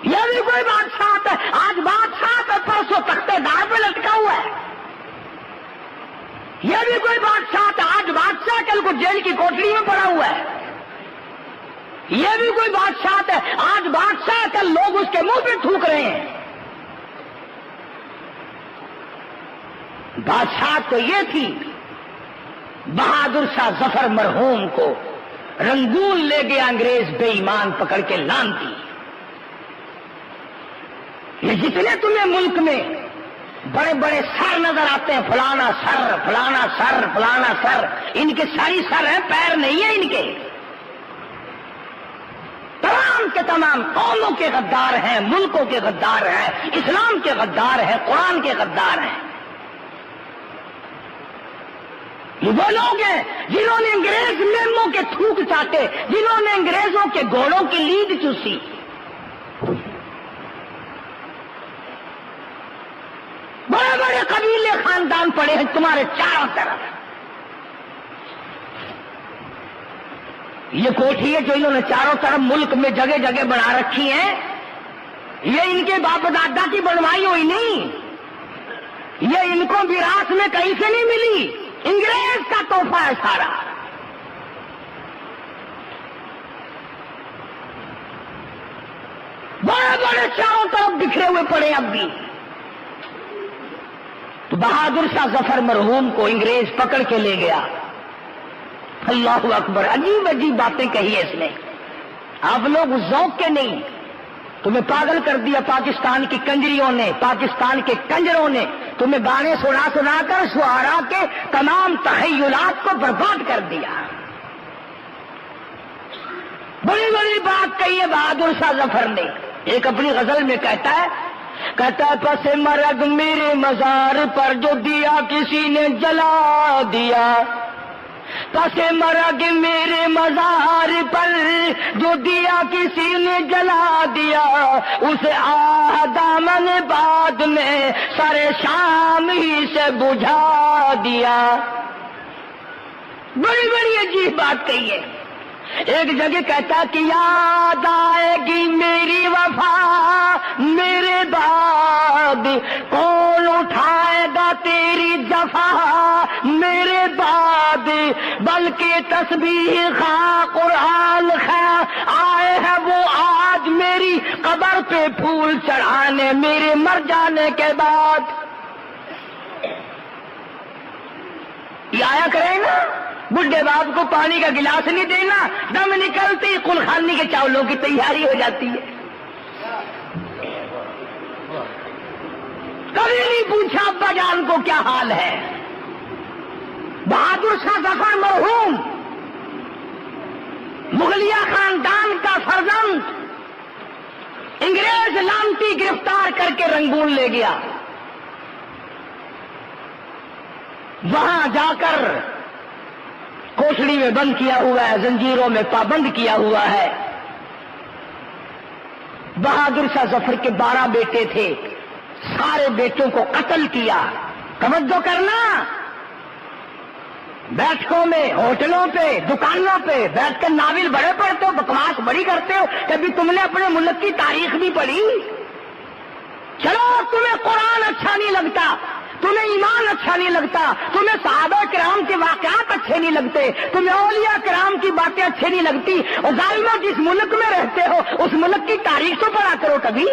یہ بھی کوئی بادشاہ ہے، آج بادشاہ کا پرسوں تختے دار پہ لٹکا ہوا ہے. یہ بھی کوئی بادشاہ تھا؟ آج بادشاہ کل کو جیل کی کوٹری میں پڑا ہوا ہے. یہ بھی کوئی بادشاہ ہے؟ آج بادشاہ کل لوگ اس کے منہ پہ تھوک رہے ہیں. بادشاہ تو یہ تھی. بہادر شاہ ظفر مرحوم کو رنگون لے گیا انگریز بے ایمان پکڑ کے لان دی. یہ جتنے تمہیں ملک میں بڑے بڑے سر نظر آتے ہیں، فلانا سر فلانا سر فلانا سر، ان کے ساری سر ہیں، پیر نہیں ہیں ان کے. تمام کے تمام قوموں کے غدار ہیں، ملکوں کے غدار ہیں، اسلام کے غدار ہیں، قرآن کے غدار ہیں. یہ وہ لوگ ہیں جنہوں نے انگریز میموں کے تھوک چاٹے، جنہوں نے انگریزوں کے گھوڑوں کی لید چوسی. بڑے بڑے قبیلے خاندان پڑے ہیں تمہارے چاروں طرف. یہ کوٹھی ہے جو انہوں نے چاروں طرف ملک میں جگہ جگہ بنا رکھی ہیں، یہ ان کے باپ دادا کی بنوائی ہوئی نہیں، یہ ان کو وراثت میں کہیں سے نہیں ملی، انگریز کا تحفہ ہے سارا. بڑے بڑے چاروں طرف بکھرے ہوئے پڑے اب بھی. تو بہادر شاہ ظفر مرحوم کو انگریز پکڑ کے لے گیا. اللہ اکبر، عجیب عجیب باتیں کہی ہے اس نے. آپ لوگ ذوق کے نہیں، تمہیں پاگل کر دیا پاکستان کی کنجریوں نے، پاکستان کے کنجروں نے. تمہیں گانے سنا سنا کر شعراء کے تمام تخیلات کو برباد کر دیا. بڑی بڑی بات کہی ہے بہادر شاہ ظفر نے. ایک اپنی غزل میں کہتا ہے پس مرگ میرے مزار پر جو دیا کسی نے جلا دیا. پس مرگ میرے مزار پر جو دیا کسی نے جلا دیا، اسے آہ دامن بعد میں سر شام ہی سے بجھا دیا. بڑی بڑی عجیب بات کہی ہے. ایک جگہ کہتا کہ یاد آئے گی میری وفا میرے بعد، کون اٹھائے گا تیری جفا میرے بعد، بلکہ تسبیح خواہ قرآن خواہ آئے ہیں وہ آج میری قبر پہ پھول چڑھانے میرے مر جانے کے بعد. یہ آیا کرے نا، بڈھے باپ کو پانی کا گلاس نہیں دینا، دم نکلتے ہی قلخانی کے چاولوں کی تیاری ہو جاتی ہے. کبھی نہیں پوچھا ابا جان کو کیا حال ہے. بہادر شاہ ظفر مرحوم مغلیہ خاندان کا فرزند انگریز لانتی گرفتار کر کے رنگون لے گیا. وہاں جا کر کوٹڑی میں بند کیا ہوا ہے، زنجیروں میں پابند کیا ہوا ہے. بہادر شاہ ظفر کے 12 بیٹے تھے، سارے بیٹوں کو قتل کیا. توجہ کرنا، بیٹھکوں میں، ہوٹلوں پہ، دکانوں پہ بیٹھ کر ناول بڑے پڑھتے ہو، بکواس بڑی کرتے ہو. کبھی تم نے اپنے ملک کی تاریخ بھی پڑھی؟ چلو تمہیں قرآن اچھا نہیں لگتا، تمہیں ایمان اچھا نہیں لگتا، تمہیں صحابہ کرام کے واقعات اچھے نہیں لگتے، تمہیں اولیاء کرام کی باتیں اچھی نہیں لگتی، اور ظالموں جس ملک میں رہتے ہو اس ملک کی تاریخ تو پڑھا کرو کبھی.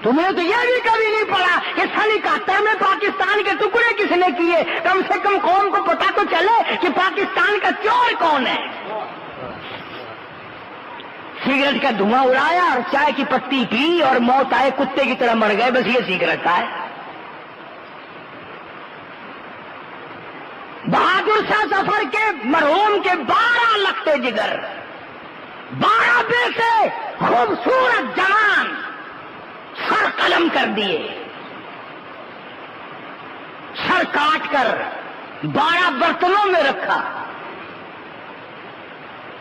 تمہیں تو یہ بھی کبھی نہیں پڑا کہ سن 71 میں پاکستان کے ٹکڑے کس نے کیے. کم سے کم قوم کو پتا تو چلے کہ پاکستان کا چور کون ہے. سگریٹ کا دھواں اڑایا اور چائے کی پتی پی اور موت آئے کتے کی طرح مر گئے، بس یہ سگریٹ کا ہے. بہادر شاہ ظفر کے مرحوم کے 12 لختے جگر، 12 بیٹے خوبصورت جوان سر قلم کر دیے، سر کاٹ کر 12 برتنوں میں رکھا،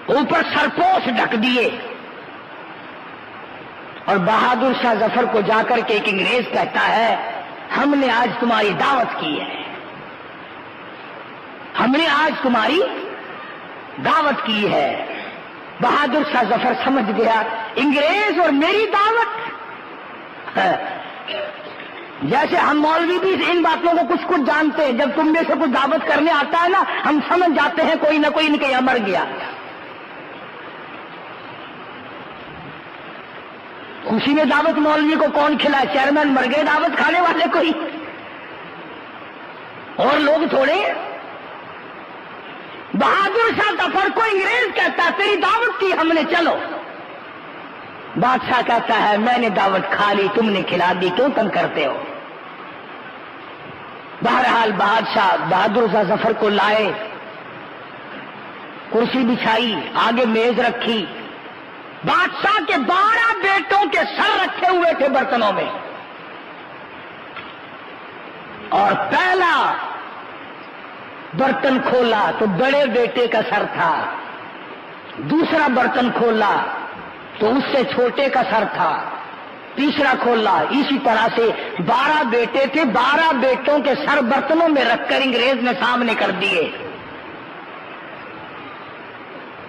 اوپر سرپوش ڈھک دیے. اور بہادر شاہ ظفر کو جا کر کے ایک انگریز کہتا ہے ہم نے آج تمہاری دعوت کی ہے، ہم نے آج تمہاری دعوت کی ہے. بہادر شاہ ظفر سمجھ گیا انگریز اور میری دعوت. جیسے ہم مولوی بھی ان باتوں کو کچھ کچھ جانتے ہیں، جب تم میں سے کچھ دعوت کرنے آتا ہے نا، ہم سمجھ جاتے ہیں کوئی نہ کوئی ان کے یہاں مر گیا۔ خوشی میں دعوت مولوی کو کون کھلائے؟ چیئرمین مر گئے، دعوت کھانے والے کوئی اور لوگ تھوڑے۔ بہادر شاہ ظفر کو انگریز کہتا ہے تیری دعوت کی ہم نے، چلو۔ بادشاہ کہتا ہے میں نے دعوت کھا لی، تم نے کھلا دی، کیوں تم کرتے ہو؟ بہرحال بادشاہ بہادر شاہ ظفر کو لائے، کرسی بچھائی، آگے میز رکھی، بادشاہ کے 12 بیٹوں کے سر رکھے ہوئے تھے برتنوں میں، اور پہلا برتن کھولا تو بڑے بیٹے کا سر تھا، دوسرا برتن کھولا تو اس سے چھوٹے کا سر تھا، تیسرا کھولا، اسی طرح سے 12 بیٹے تھے، 12 بیٹوں کے سر برتنوں میں رکھ کر انگریز نے سامنے کر دیے۔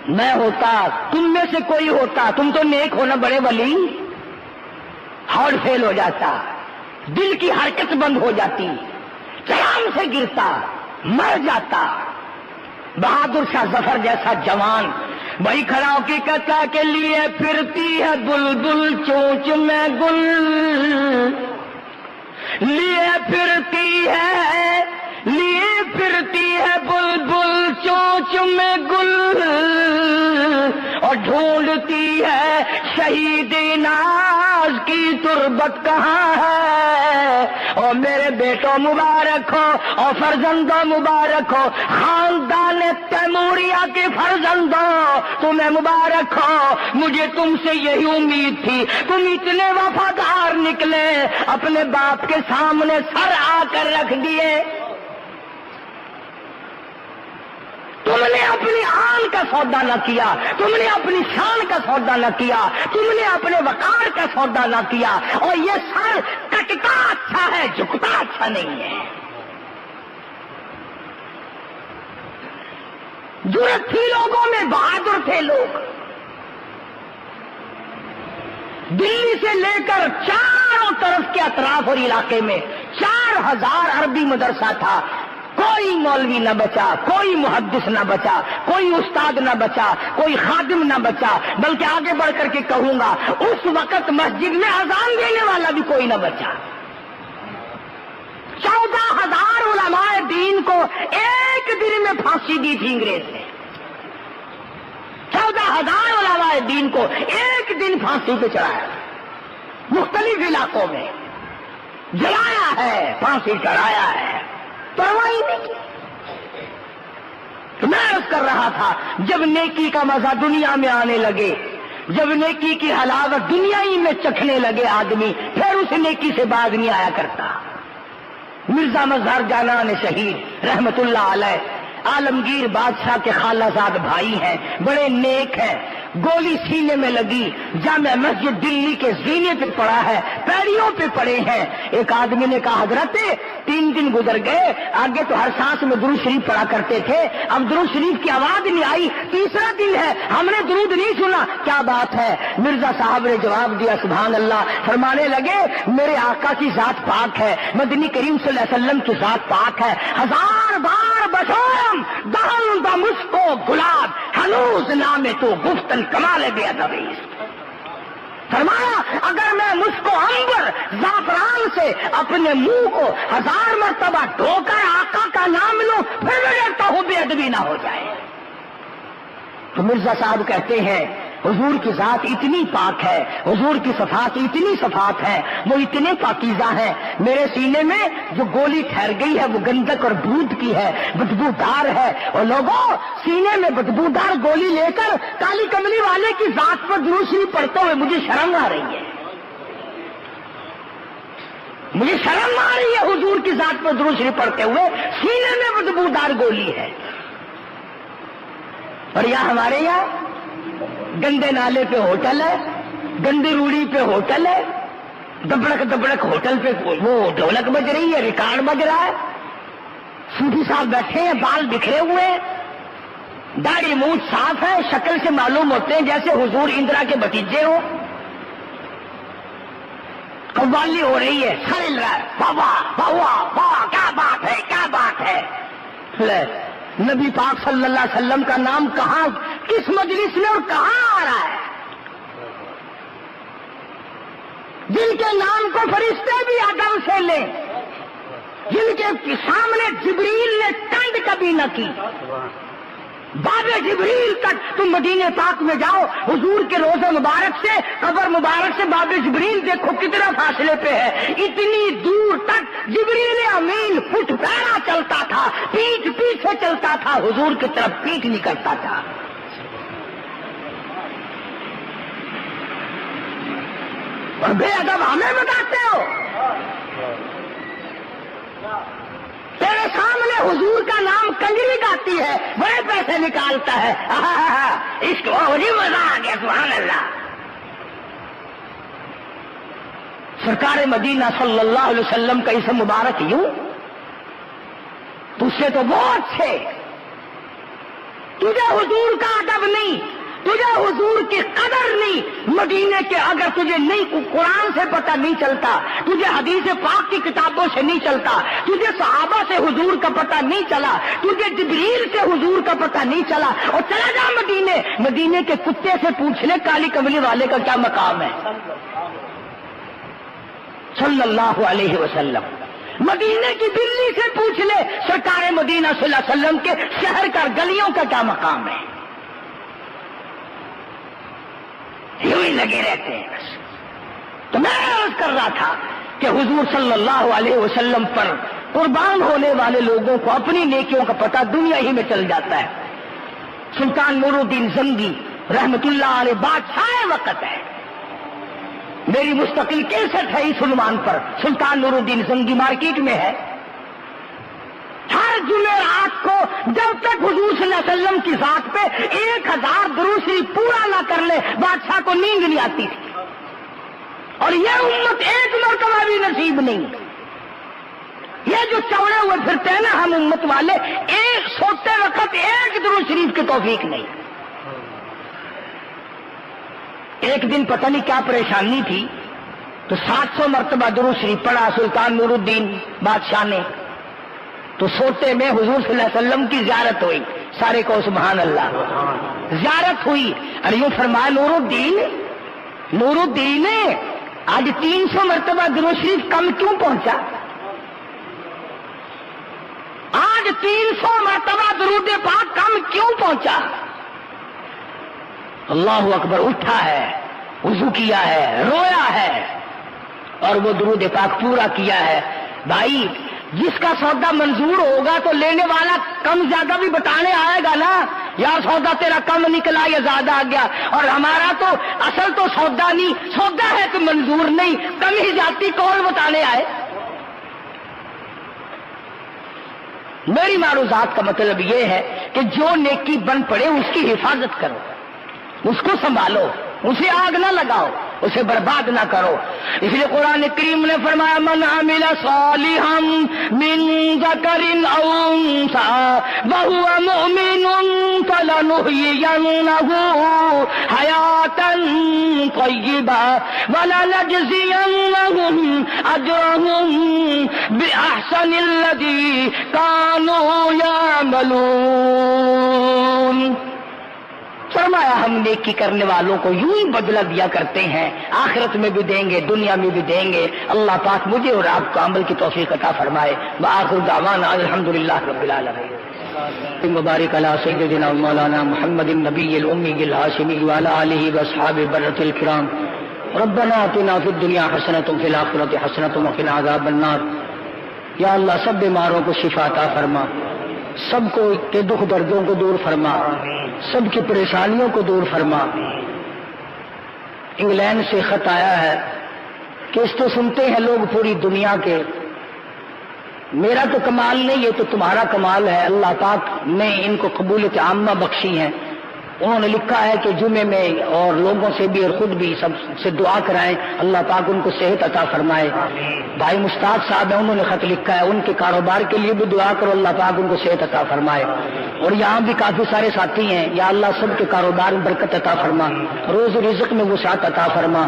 میں ہوتا، تم میں سے کوئی ہوتا، تم تو نیک ہونا بڑے ولی، ہارٹ فیل ہو جاتا، دل کی حرکت بند ہو جاتی، چرام سے گرتا، مر جاتا۔ بہادر شاہ ظفر جیسا جوان وہی کھڑا ہو کے کہتا کہ لیے پھرتی ہے بلبل چونچ میں گل، لیے پھرتی ہے بلبل چونچ میں گل، اور ڈھونڈتی ہے شہید ناز کی تربت کہاں ہے۔ اور میرے بیٹوں مبارک ہو، اور فرزندوں مبارک ہو، خاندان تیموریہ کے فرزندوں تمہیں مبارک ہو، مجھے تم سے یہی امید تھی، تم اتنے وفادار نکلے، اپنے باپ کے سامنے سر آ کر رکھ دیے۔ تم نے اپنی آن کا سودا نہ کیا، تم نے اپنی شان کا سودا نہ کیا، تم نے اپنے وقار کا سودا نہ کیا، اور یہ سر کٹتا اچھا ہے، جھکتا اچھا نہیں ہے۔ جرأت تھی لوگوں میں، بہادر تھے لوگ۔ دلی سے لے کر چاروں طرف کے اطراف اور علاقے میں 4000 عربی مدرسہ تھا، کوئی مولوی نہ بچا، کوئی محدث نہ بچا، کوئی استاد نہ بچا، کوئی خادم نہ بچا، بلکہ آگے بڑھ کر کے کہوں گا اس وقت مسجد میں اذان دینے والا بھی کوئی نہ بچا۔ 14,000 علماء دین کو ایک دن میں پھانسی دی تھی انگریز نے، 14,000 علماء دین کو ایک دن پھانسی پہ چڑھایا، مختلف علاقوں میں جلایا ہے، پھانسی چڑھایا ہے، پرواہ نہیں کی۔ تو میں عرض کر رہا تھا جب نیکی کا مزہ دنیا میں آنے لگے، جب نیکی کی حلاوت دنیا ہی میں چکھنے لگے آدمی، پھر اس نیکی سے باز نہیں آیا کرتا۔ مرزا مظہر جانان شہید رحمت اللہ علیہ عالمگیر بادشاہ کے خالہ زاد بھائی ہیں، بڑے نیک ہیں، گولی سینے میں لگی، جامع مسجد دلی کے زینے پہ پڑا ہے، پیڑیوں پہ پڑے ہیں۔ ایک آدمی نے کہا حضرت 3 دن گزر گئے، آگے تو ہر سانس میں درود شریف پڑھا کرتے تھے، اب درود شریف کی آواز نہیں آئی، تیسرا دن ہے ہم نے درود نہیں سنا، کیا بات ہے؟ مرزا صاحب نے جواب دیا سبحان اللہ، فرمانے لگے میرے آقا کی ذات پاک ہے، مدنی کریم صلی اللہ علیہ وسلم کی ذات پاک ہے، 1000 بار بشوم دہن دا مسکو گلاب ہنوز نامے تو گفتن کمال بے ادبی۔ فرمایا اگر میں مسکو عنبر زعفران سے اپنے منہ کو 1000 مرتبہ دھو کر آقا کا نام لوں پھر میں ڈرتا ہوں بے ادبی نہ ہو جائے۔ تو مرزا صاحب کہتے ہیں حضور کی ذات اتنی پاک ہے، حضور کی صفات اتنی صفات ہے، وہ اتنے پاکیزہ ہیں، میرے سینے میں جو گولی ٹھہر گئی ہے وہ گندک اور دودھ کی ہے، بدبودار ہے، اور لوگوں سینے میں بدبودار گولی لے کر کالی کملی والے کی ذات پر درود شریف پڑھتے ہوئے مجھے شرم آ رہی ہے، مجھے شرم آ رہی ہے حضور کی ذات پر درود شریف پڑھتے ہوئے، سینے میں بدبودار گولی ہے۔ اور یہاں ہمارے یہاں گندے نالے پہ ہوٹل ہے، گندی روڑی پہ ہوٹل ہے، دبڑک دبڑک ہوٹل پہ وہ ڈھولک بج رہی ہے، ریکارڈ بج رہا ہے، صوفی صاحب بیٹھے ہیں، بال بکھرے ہوئے ہیں، داڑھی مونچھ صاف ہے، شکل سے معلوم ہوتے ہیں جیسے حضور اندرا کے بھتیجے ہو، قوالی ہو رہی ہے، سر ہل رہا ہے، واہ واہ واہ کیا بات ہے، کیا بات ہے۔ نبی پاک صلی اللہ علیہ وسلم کا نام کہاں، کس مجلس میں اور کہاں آ رہا ہے؟ جن کے نام کو فرشتے بھی ادب سے لیں، جن کے سامنے جبریل نے ٹنڈ کبھی نہ کی، باب جبریل تک تم مدینے پاک میں جاؤ، حضور کے روضہ مبارک سے، قبر مبارک سے باب جبریل دیکھو کتنا فاصلے پہ ہے، اتنی دور تک جبریل امین پٹ پیرا چلتا تھا، پیٹھ پیچھے چلتا تھا، حضور کی طرف پیٹھ نہیں کرتا تھا۔ اور بے ادب ہمیں بتاتے ہو، تیرے سامنے حضور کا نام کنجری گاتی ہے، بڑے پیسے نکالتا ہے، عشق وہی مزہ آ گیا، سبحان اللہ۔ سرکار مدینہ صلی اللہ علیہ وسلم کا اسم مبارک یوں، تجھ سے تو بہت سے، تجھے حضور کا ادب نہیں، تجھے حضور کی قدر نہیں، مدینے کے اگر تجھے نہیں قرآن سے پتہ نہیں چلتا، تجھے حدیث پاک کی کتابوں سے نہیں چلتا، تجھے صحابہ سے حضور کا پتہ نہیں چلا، تجھے جبریل سے حضور کا پتہ نہیں چلا، اور چلا جا مدینے کے کتے سے پوچھ لے کالی کملی والے کا کیا مقام ہے صلی اللہ علیہ وسلم۔ مدینے کی بلی سے پوچھ لے سرکار مدینہ صلی اللہ علیہ وسلم کے شہر کا گلیوں کا کیا مقام ہے۔ یوں ہی لگے رہتے ہیں بس۔ تو میں عرض کر رہا تھا کہ حضور صلی اللہ علیہ وسلم پر قربان ہونے والے لوگوں کو اپنی نیکیوں کا پتہ دنیا ہی میں چل جاتا ہے۔ سلطان نور الدین زنگی رحمت اللہ علیہ بادشاہ وقت ہے، میری مستقل کیسٹ ہے اس عنوان پر، سلطان نور الدین زنگی مارکیٹ میں ہے۔ ہر جمعرات کو جب تک حضور صلی اللہ علیہ وسلم کی ذات پہ 1000 درود شریف پورا نہ کر لے بادشاہ کو نیند نہیں آتی تھی، اور یہ امت ایک مرتبہ بھی نصیب نہیں۔ یہ جو چوڑے ہوئے پھرتے ہیں نا ہم امت والے، ایک سوتے وقت ایک درود شریف کی توفیق نہیں۔ ایک دن پتہ نہیں کیا پریشانی تھی تو 700 مرتبہ درود شریف پڑھا سلطان نور الدین بادشاہ نے، تو سوتے میں حضور صلی اللہ علیہ وسلم کی زیارت ہوئی، سارے کو سبحان اللہ، زیارت ہوئی، اور یوں فرمایا نور الدین آج 300 مرتبہ درود شریف کم کیوں پہنچا؟ آج 300 مرتبہ درود پاک کم کیوں پہنچا؟ اللہ اکبر، اٹھا ہے، وضو کیا ہے، رویا ہے، اور وہ درود پاک پورا کیا ہے۔ بھائی جس کا سودا منظور ہوگا تو لینے والا کم زیادہ بھی بتانے آئے گا نا، یا سودا تیرا کم نکلا یا زیادہ آ گیا، اور ہمارا تو اصل تو سودا نہیں، سودا ہے تو منظور نہیں، کم ہی جاتی کون بتانے آئے؟ میری معروضات کا مطلب یہ ہے کہ جو نیکی بن پڑے اس کی حفاظت کرو، اس کو سنبھالو، اسے آگ نہ لگاؤ، اسے برباد نہ کرو۔ اس لیے قرآن کریم نے فرمایا من عمل صالحا من ذکر او انثى وهو مؤمن فلنحيينه حیاة طیبة ولنجزینهم اجرهم بأحسن الذی كانوا يعملون۔ فرمایا ہم نیکی کرنے والوں کو یوں ہی بدلہ دیا کرتے ہیں، آخرت میں بھی دیں گے، دنیا میں بھی دیں گے۔ اللہ پاک مجھے اور آپ کو عمل کی توفیق عطا فرمائے۔ وآخر دعوانا الحمدللہ رب العالمین۔ مبارک علی سیدنا مولانا محمد النبی الامی الہاشمی وعلی آلہ واصحابہ برۃ الکرام۔ ربنا آتنا فی الدنیا حسنۃ وفی الآخرۃ حسنۃ وقنا عذاب النار۔ یا اللہ سب بیماروں کو شفا عطا فرما، سب کو کے دکھ دردوں کو دور فرما، سب کی پریشانیوں کو دور فرما۔ انگلینڈ سے خط آیا ہے کہ اس تو سنتے ہیں لوگ پوری دنیا کے، میرا تو کمال نہیں، یہ تو تمہارا کمال ہے۔ اللہ پاک نے ان کو قبولیت عامہ بخشی ہے۔ انہوں نے لکھا ہے کہ جمعے میں اور لوگوں سے بھی اور خود بھی سب سے دعا کرائیں، اللہ پاک ان کو صحت عطا فرمائے۔ بھائی مشتاق صاحب ہیں، انہوں نے خط لکھا ہے، ان کے کاروبار کے لیے بھی دعا کرو، اللہ پاک ان کو صحت عطا فرمائے۔ اور یہاں بھی کافی سارے ساتھی ہیں، یا اللہ سب کے کاروبار میں برکت عطا فرما، روز رزق میں وسعت عطا فرما۔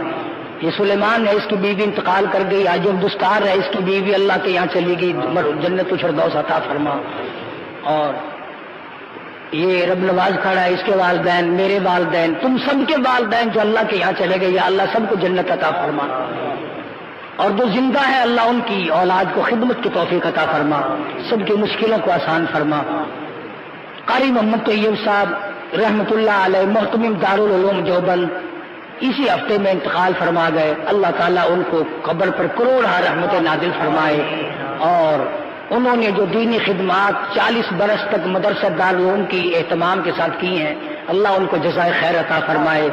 یہ سلیمان ہے، اس کی بیوی انتقال کر گئی، آج دستار ہے، اس کی بیوی اللہ کے یہاں چلی گئی، جنت الفردوس عطا فرما۔ اور یہ رب نواز کھڑا ہے، اس کے والدین، میرے والدین، تم سب کے والدین جو اللہ کے یہاں چلے گئے، یا اللہ سب کو جنت عطا فرما۔ اور جو زندہ ہے اللہ ان کی اولاد کو خدمت کی توفیق عطا فرما، سب کی مشکلوں کو آسان فرما۔ قاری محمد طیب صاحب رحمت اللہ علیہ محتمم دارالعلوم دیوبند اسی ہفتے میں انتقال فرما گئے، اللہ تعالیٰ ان کو قبر پر کروڑہ رحمت نازل فرمائے، اور انہوں نے جو دینی خدمات 40 برس تک مدرسہ دارالعلوم کی اہتمام کے ساتھ کی ہیں، اللہ ان کو جزائے خیر عطا فرمائے،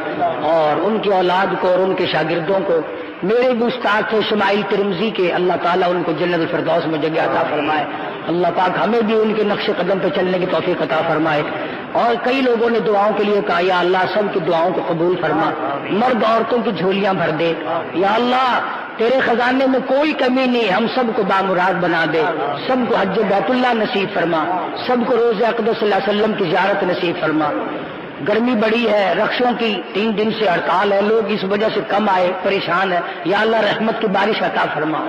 اور ان کی اولاد کو اور ان کے شاگردوں کو، میرے بھی استاد تھے اسماعیل ترمذی کے، اللہ تعالیٰ ان کو جنت الفردوس میں جگہ عطا فرمائے، اللہ پاک ہمیں بھی ان کے نقش قدم پہ چلنے کی توفیق عطا فرمائے۔ اور کئی لوگوں نے دعاؤں کے لیے کہا، یا اللہ سب کی دعاؤں کو قبول فرما، مرد عورتوں کی جھولیاں بھر دے، یا اللہ تیرے خزانے میں کوئی کمی نہیں، ہم سب کو بامراد بنا دے، سب کو حج بیت اللہ نصیب فرما، سب کو روز اقدس صلی اللہ علیہ وسلم کی زیارت نصیب فرما۔ گرمی بڑی ہے، رکشوں کی 3 دن سے ہڑتال ہے، لوگ اس وجہ سے کم آئے، پریشان ہے، یا اللہ رحمت کی بارش عطا فرما،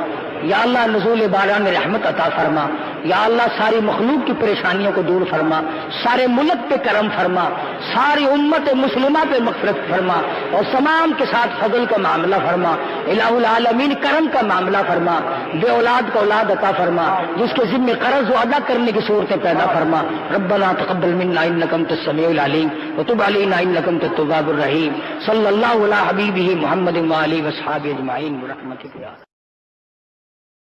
یا اللہ نزول باران رحمت عطا فرما، یا اللہ ساری مخلوق کی پریشانیوں کو دور فرما، سارے ملک پہ کرم فرما، ساری امت مسلمہ پہ مغفرت فرما، اور تمام کے ساتھ فضل کا معاملہ فرما، الہ العالمین کرم کا معاملہ فرما، بے اولاد کا اولاد عطا فرما، جس کے ذمہ قرض وہ ادا کرنے کی صورتیں پیدا فرما۔ ربنا تقبل منا انک انت السمیع العلیم وتب علینا انک انت التواب الرحیم۔ صلی اللہ علی حبیبہ محمد وآلہ وصحبہ اجمعین برحمتک۔